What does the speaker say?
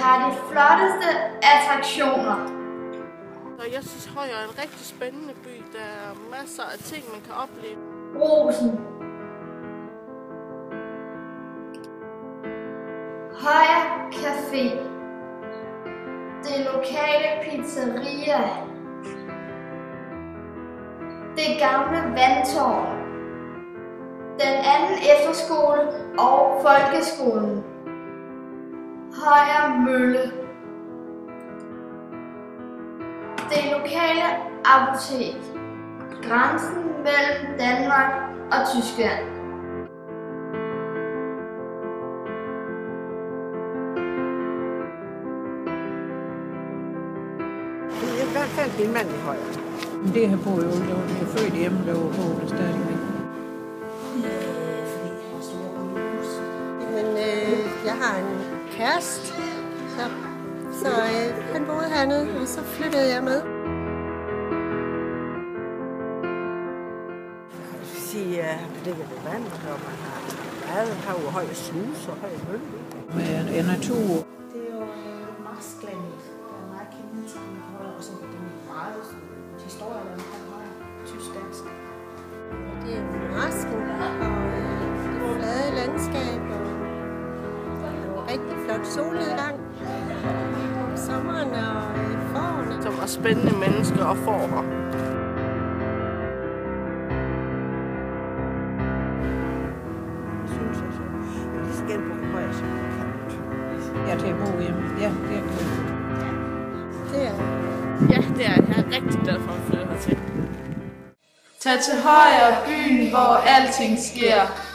har de flotteste attraktioner. Og jeg synes, Højer er en rigtig spændende by. Der er masser af ting, man kan opleve. Brugsen. Højer Café. Det lokale pizzeria. Det gamle vandtårn. Den anden efterskole og folkeskolen. Højer Mølle. Det lokale apotek. Grænsen mellem Danmark og Tyskland. Jeg er i hvert fald min mand i Højer. Det har boet jo, jeg er født hjemme, der var boet stadigvæk. Men jeg har en kæreste, så han boede hernede, og så flyttede jeg med. Jeg vil sige, at det er det vand, og man har jo Højer Snus og Højer Mølle. Med natur. Det er jo marsklandet, der er meget kendetegnet for Højer, og så den meget historie, der er Højer, tysk-dansk. Det er marsken og det flade landskab og en rigtig flot solnedgang. Sommeren og forårene. Som er spændende mennesker og får her. Synes jeg så. Men det skal bo i Højer, så kan Jeg er til at bo hjemme. Ja, det er det. det er Ja, det er jeg er rigtig glad for at flytte hertil. Tag til Højer, byen, hvor alting sker.